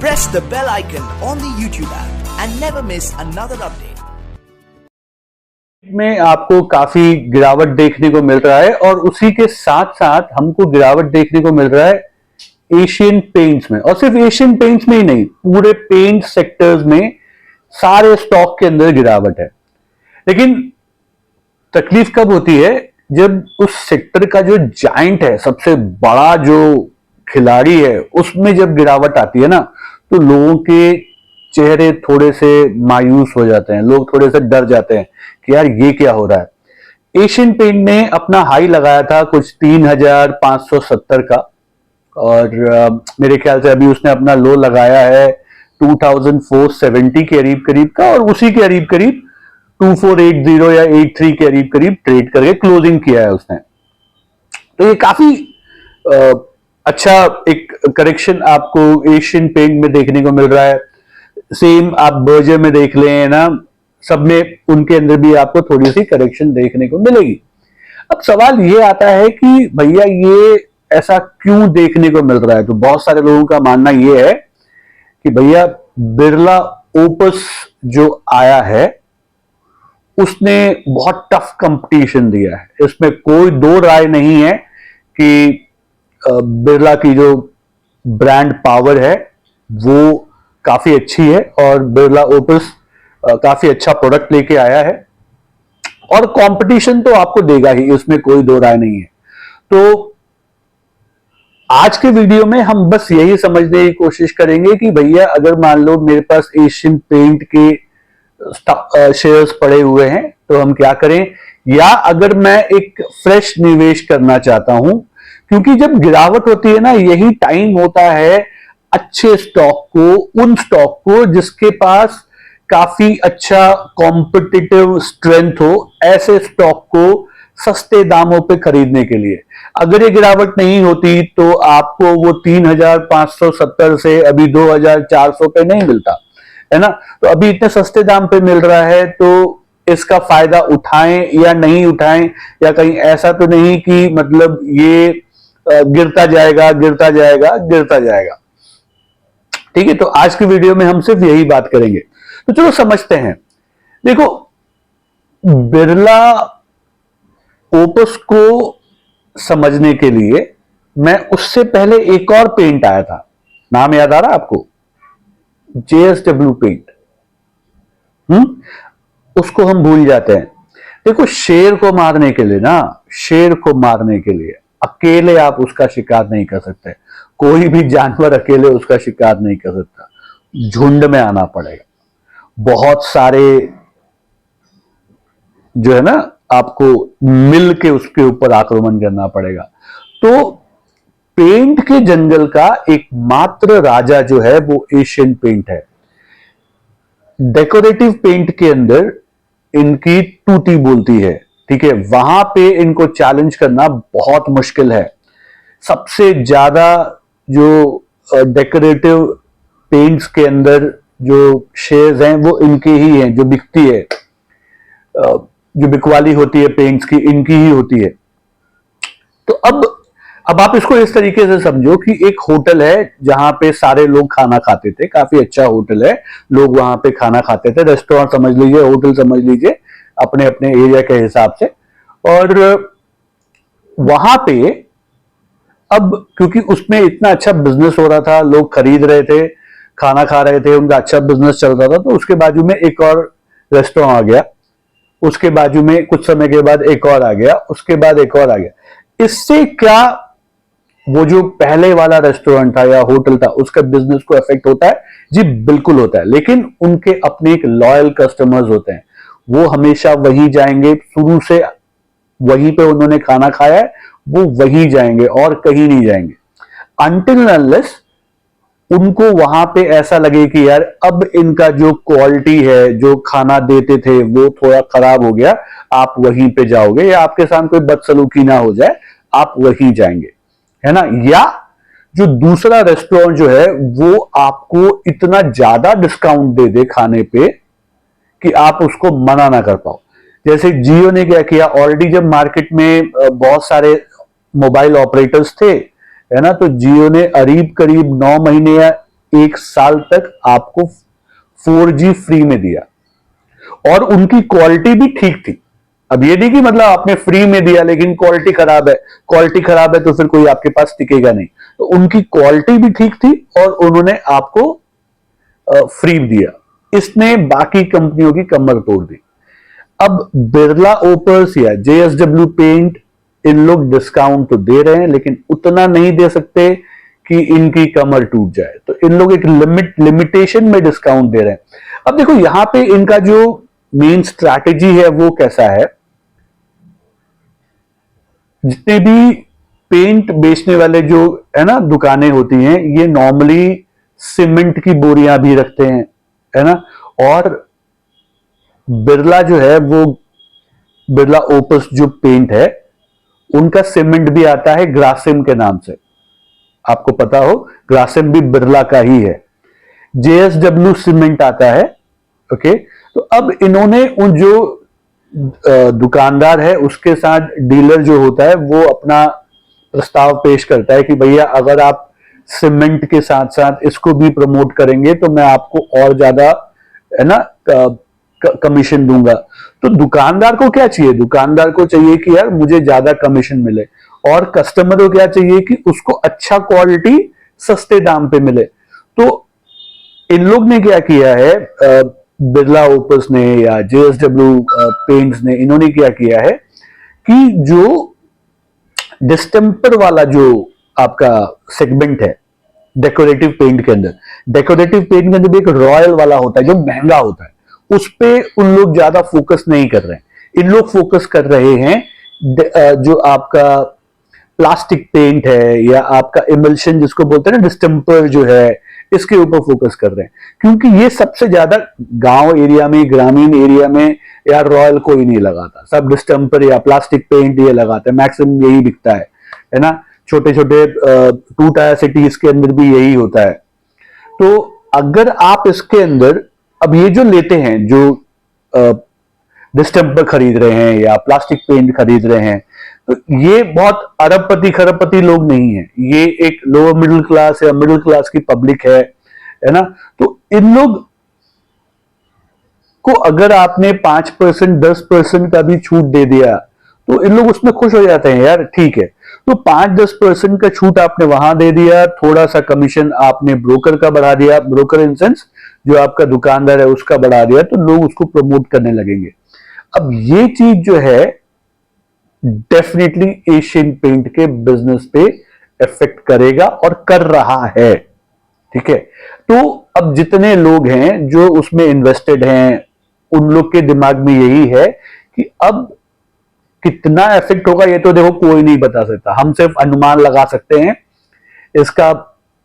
press the bell icon on the YouTube app and never miss another update. में आपको काफी गिरावट देखने को मिल रहा है और उसी के साथ साथ हमको गिरावट देखने को मिल रहा है एशियन पेंट्स में, और सिर्फ एशियन पेंट्स में ही नहीं, पूरे पेंट सेक्टर्स में सारे स्टॉक के अंदर गिरावट है। लेकिन तकलीफ कब होती है जब उस सेक्टर का जो जायंट है, सबसे बड़ा जो खिलाड़ी है, उसमें जब गिरावट आती है ना, तो लोगों के चेहरे थोड़े से मायूस हो जाते हैं, लोग थोड़े से डर जाते हैं कि यार ये क्या हो रहा है। एशियन पेंट ने अपना हाई लगाया था कुछ 3570 का, और मेरे ख्याल से अभी उसने अपना लो लगाया है 2470 के करीब करीब का, और उसी के करीब करीब 2480 या 83 के करीब करीब ट्रेड करके क्लोजिंग किया है उसने। तो ये काफी अच्छा एक करेक्शन आपको एशियन पेंट में देखने को मिल रहा है। सेम आप बर्जर में देख लें ना, सब में उनके अंदर भी आपको थोड़ी सी करेक्शन देखने को मिलेगी। अब सवाल ये आता है कि भैया ये ऐसा क्यों देखने को मिल रहा है। तो बहुत सारे लोगों का मानना ये है कि भैया बिरला ओपस जो आया है उसने बहुत टफ कंपटीशन दिया है, इसमें कोई दो राय नहीं है कि बिरला की जो ब्रांड पावर है वो काफी अच्छी है और बिरला ओपस काफी अच्छा प्रोडक्ट लेके आया है, और कंपटीशन तो आपको देगा ही, इसमें कोई दो राय नहीं है। तो आज के वीडियो में हम बस यही समझने की कोशिश करेंगे कि भैया अगर मान लो मेरे पास एशियन पेंट के शेयर्स पड़े हुए हैं तो हम क्या करें, या अगर मैं एक फ्रेश निवेश करना चाहता हूं, क्योंकि जब गिरावट होती है ना, यही टाइम होता है अच्छे स्टॉक को, उन स्टॉक को जिसके पास काफी अच्छा कॉम्पिटिटिव स्ट्रेंथ हो, ऐसे स्टॉक को सस्ते दामों पे खरीदने के लिए। अगर ये गिरावट नहीं होती तो आपको वो 3570 से अभी 2400 पे नहीं मिलता है ना। तो अभी इतने सस्ते दाम पे मिल रहा है, तो इसका फायदा उठाएं या नहीं उठाएं, या कहीं ऐसा तो नहीं कि मतलब ये गिरता जाएगा गिरता जाएगा गिरता जाएगा। ठीक है, तो आज की वीडियो में हम सिर्फ यही बात करेंगे। तो चलो समझते हैं। देखो, बिरला ओपस को समझने के लिए मैं उससे पहले एक और पेंट आया था, नाम याद आ रहा आपको? JSW paint. उसको हम भूल जाते हैं। देखो, शेर को मारने के लिए ना, शेर को मारने के लिए अकेले आप उसका शिकार नहीं कर सकते, कोई भी जानवर अकेले उसका शिकार नहीं कर सकता, झुंड में आना पड़ेगा। बहुत सारे जो है ना, आपको मिल के उसके ऊपर आक्रमण करना पड़ेगा। तो पेंट के जंगल का एकमात्र राजा जो है वो एशियन पेंट है। डेकोरेटिव पेंट के अंदर इनकी टूटी बोलती है, ठीक है, वहां पे इनको चैलेंज करना बहुत मुश्किल है। सबसे ज्यादा जो डेकोरेटिव पेंट्स के अंदर जो शेयर्स हैं वो इनके ही हैं, जो बिकती है, जो बिकवाली होती है पेंट्स की, इनकी ही होती है। तो अब आप इसको इस तरीके से समझो कि एक होटल है जहां पे सारे लोग खाना खाते थे, काफी अच्छा होटल है, लोग वहां पे खाना खाते थे, रेस्टोरेंट समझ लीजिए, होटल समझ लीजिए, अपने अपने एरिया के हिसाब से। और वहां पे अब क्योंकि उसमें इतना अच्छा बिजनेस हो रहा था, लोग खरीद रहे थे, खाना खा रहे थे, उनका अच्छा बिजनेस चल रहा था, तो उसके बाजू में एक और रेस्टोरेंट आ गया, उसके बाजू में कुछ समय के बाद एक और आ गया, उसके बाद एक और आ गया। इससे क्या वो जो पहले वाला रेस्टोरेंट था या होटल था उसका बिजनेस को इफेक्ट होता है? जी बिल्कुल होता है, लेकिन उनके अपने एक लॉयल कस्टमर्स होते हैं, वो हमेशा वहीं जाएंगे, शुरू से वहीं पे उन्होंने खाना खाया है, वो वहीं जाएंगे और कहीं नहीं जाएंगे, अनटिल अनलेस उनको वहां पे ऐसा लगे कि यार अब इनका जो क्वालिटी है, जो खाना देते थे वो थोड़ा खराब हो गया, आप वहीं पे जाओगे, या आपके साथ कोई बदसलूकी ना हो जाए, आप वहीं जाएंगे, है ना। या जो दूसरा रेस्टोरेंट जो है वो आपको इतना ज्यादा डिस्काउंट दे दे खाने पे कि आप उसको मना ना कर पाओ। जैसे जियो ने क्या किया, ऑलरेडी जब मार्केट में बहुत सारे मोबाइल ऑपरेटर्स थे, है ना, तो जियो ने करीब 9 महीने या 1 साल तक आपको 4G फ्री में दिया और उनकी क्वालिटी भी ठीक थी। अब ये नहीं कि मतलब आपने फ्री में दिया लेकिन क्वालिटी खराब है, क्वालिटी खराब है तो फिर कोई आपके पास टिकेगा नहीं। तो उनकी क्वालिटी भी ठीक थी और उन्होंने आपको फ्री दिया। इसने बाकी कंपनियों की कमर तोड़ दी। अब बिरला ओपर्स या JSW पेंट, इन लोग डिस्काउंट तो दे रहे हैं लेकिन उतना नहीं दे सकते कि इनकी कमर टूट जाए। तो इन लोग एक लिमिटेशन में डिस्काउंट दे रहे हैं। अब देखो यहां पे इनका जो मेन स्ट्रैटेजी है वो कैसा है, जितने भी पेंट बेचने वाले जो है ना दुकानें होती हैं, ये नॉर्मली सीमेंट की बोरियां भी रखते हैं, है ना। और बिरला जो है वो बिरला ओपस जो पेंट है उनका सीमेंट भी आता है ग्रासिम के नाम से, आपको पता हो ग्रासिम भी बिरला का ही है। JSW सीमेंट आता है। ओके, तो अब इन्होंने उन जो दुकानदार है उसके साथ डीलर जो होता है वो अपना प्रस्ताव पेश करता है कि भैया अगर आप सीमेंट के साथ साथ इसको भी प्रमोट करेंगे तो मैं आपको और ज्यादा है ना कमीशन दूंगा। तो दुकानदार को क्या चाहिए, दुकानदार को चाहिए कि यार मुझे ज्यादा कमीशन मिले, और कस्टमर को क्या चाहिए कि उसको अच्छा क्वालिटी सस्ते दाम पे मिले। तो इन लोग ने क्या किया है, बिरला ओपर्स ने या JSW पेंट्स ने, इन्होंने क्या किया है कि जो डिस्टेंपर वाला जो आपका सेगमेंट है डेकोरेटिव पेंट के अंदर, डेकोरेटिव पेंट के अंदर भी एक रॉयल वाला होता है जो महंगा होता है, उस पे उन लोग ज्यादा फोकस नहीं कर रहे हैं। इन लोग फोकस कर रहे हैं जो आपका प्लास्टिक पेंट है या आपका इमल्शन जिसको बोलते हैं ना डिस्टेंपर जो है, इसके ऊपर फोकस कर रहे हैं, क्योंकि ये सबसे ज्यादा गांव एरिया में, ग्रामीण एरिया में यार रॉयल कोई नहीं लगाता, सब डिस्टेंपर या प्लास्टिक पेंट ये लगाते हैं, मैक्सिमम यही बिकता है ना। छोटे छोटे 2 टायर सिटीज के अंदर भी यही होता है। तो अगर आप इसके अंदर अब ये जो लेते हैं, जो डिस्टेंपर खरीद रहे हैं या प्लास्टिक पेंट खरीद रहे हैं, तो ये बहुत अरबपति खरबपति लोग नहीं है, ये एक लोअर मिडिल क्लास या मिडिल क्लास की पब्लिक है ना। तो इन लोग को अगर आपने 5% 10% का भी छूट दे दिया तो इन लोग उसमें खुश हो जाते हैं, यार ठीक है। तो 5-10% का छूट आपने वहां दे दिया, थोड़ा सा कमीशन आपने ब्रोकर का बढ़ा दिया, ब्रोकर इन सेंस जो आपका दुकानदार है उसका बढ़ा दिया, तो लोग उसको प्रमोट करने लगेंगे। अब ये चीज जो है डेफिनेटली एशियन पेंट के बिजनेस पे इफेक्ट करेगा और कर रहा है, ठीक है। तो अब जितने लोग हैं जो उसमें इन्वेस्टेड हैं, उन लोग के दिमाग में यही है कि अब कितना इफेक्ट होगा ये तो देखो कोई नहीं बता सकता, हम सिर्फ अनुमान लगा सकते हैं इसका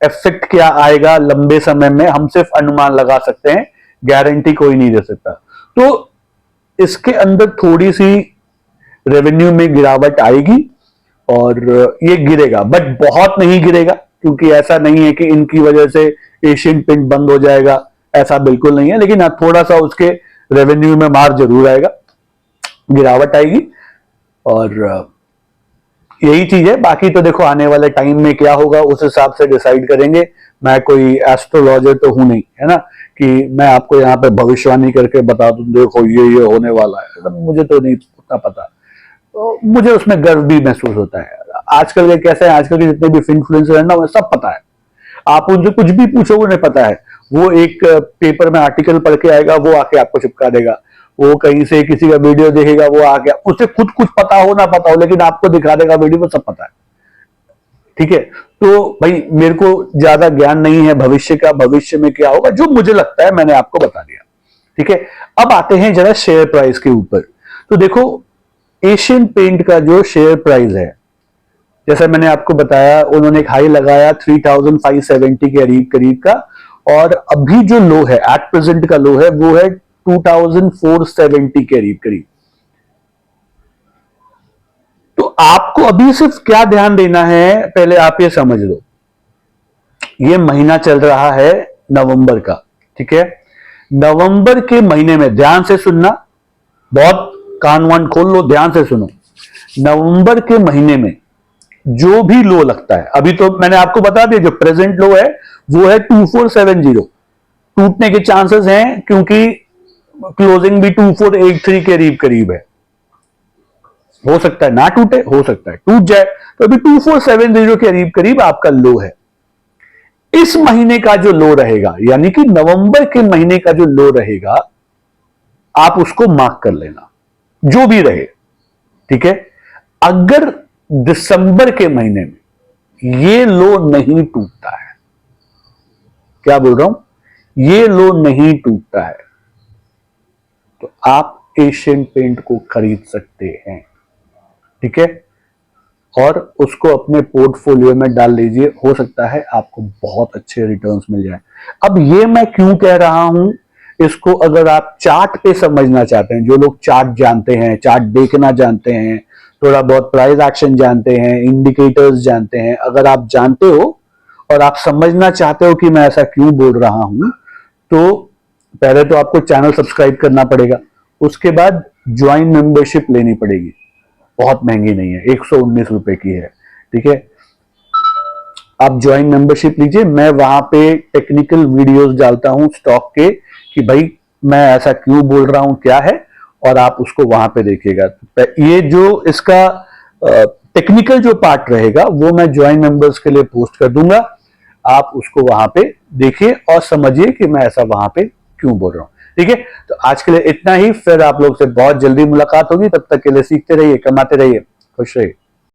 इफेक्ट क्या आएगा लंबे समय में, हम सिर्फ अनुमान लगा सकते हैं, गारंटी कोई नहीं दे सकता। तो इसके अंदर थोड़ी सी रेवेन्यू में गिरावट आएगी और ये गिरेगा, बट बहुत नहीं गिरेगा, क्योंकि ऐसा नहीं है कि इनकी वजह से एशियन पेंट बंद हो जाएगा, ऐसा बिल्कुल नहीं है। लेकिन थोड़ा सा उसके रेवेन्यू में मार जरूर आएगा, गिरावट आएगी, और यही चीज है। बाकी तो देखो आने वाले टाइम में क्या होगा उस हिसाब से डिसाइड करेंगे। मैं कोई एस्ट्रोलॉजर तो हूं नहीं, है ना, कि मैं आपको यहाँ पे भविष्यवाणी करके बता दूं देखो ये होने वाला है, मुझे तो नहीं उतना पता। तो मुझे उसमें गर्व भी महसूस होता है। आजकल के कैसे हैं, आजकल के जितने भी इन्फ्लुएंसर है ना, वो सब पता है, आप उनसे कुछ भी पूछो उन्हें पता है। वो एक पेपर में आर्टिकल पढ़ के आएगा, वो आके आपको चिपका देगा, वो कहीं से किसी का वीडियो देखेगा, वो आके उसे खुद कुछ पता हो ना पता हो लेकिन आपको दिखा देगा वीडियो में, सब पता है, ठीक है। तो भाई मेरे को ज्यादा ज्ञान नहीं है भविष्य का, भविष्य में क्या होगा, जो मुझे लगता है मैंने आपको बता दिया, ठीक है। अब आते हैं जरा शेयर प्राइस के ऊपर। तो देखो एशियन पेंट का जो शेयर प्राइस है, जैसा मैंने आपको बताया, उन्होंने एक हाई लगाया 3570 के करीब करीब का, और अभी जो लो है एट प्रेजेंट का लो है वो है 2470 के करीब करीब। तो आपको अभी सिर्फ क्या ध्यान देना है, पहले आप ये समझ लो, ये महीना चल रहा है नवंबर का, ठीक है। नवंबर के महीने में ध्यान से सुनना, बहुत कान वान खोल लो, ध्यान से सुनो। नवंबर के महीने में जो भी लो लगता है, अभी तो मैंने आपको बता दिया जो प्रेजेंट लो है वो है 2470, टूटने के चांसेस हैं क्योंकि क्लोजिंग भी 2483 के करीब करीब है। हो सकता है ना टूटे, हो सकता है टूट जाए, तो अभी 2470 के करीब करीब आपका लो है। इस महीने का जो लो रहेगा, यानी कि नवंबर के महीने का जो लो रहेगा, आप उसको मार्क कर लेना, जो भी रहे, ठीक है। अगर दिसंबर के महीने में ये लो नहीं टूटता है, क्या बोल रहा हूं, ये लो नहीं टूटता है, तो आप एशियन पेंट को खरीद सकते हैं, ठीक है, और उसको अपने पोर्टफोलियो में डाल लीजिए। हो सकता है आपको बहुत अच्छे रिटर्न्स मिल जाए। अब ये मैं क्यों कह रहा हूं, इसको अगर आप चार्ट पे समझना चाहते हैं, जो लोग चार्ट जानते हैं, चार्ट देखना जानते हैं, थोड़ा बहुत प्राइस एक्शन जानते हैं, इंडिकेटर्स जानते हैं, अगर आप जानते हो और आप समझना चाहते हो कि मैं ऐसा क्यों बोल रहा हूं, तो पहले तो आपको चैनल सब्सक्राइब करना पड़ेगा, उसके बाद ज्वाइन मेंबरशिप लेनी पड़ेगी, बहुत महंगी नहीं है, 119 रुपए की है, ठीक है। आप ज्वाइन मेंबरशिप लीजिए, मैं वहां पे टेक्निकल वीडियोस डालता हूं स्टॉक के, कि भाई मैं ऐसा क्यों बोल रहा हूं, क्या है, और आप उसको वहां पे देखिएगा। ये जो इसका टेक्निकल जो पार्ट रहेगा वो मैं ज्वाइन मेंबर्स के लिए पोस्ट कर दूंगा, आप उसको वहां पे देखिए और समझिए कि मैं ऐसा वहां पे क्यों बोल रहा हूं, ठीक है। तो आज के लिए इतना ही, फिर आप लोग से बहुत जल्दी मुलाकात होगी, तब तक के लिए सीखते रहिए, कमाते रहिए, खुश रहिए।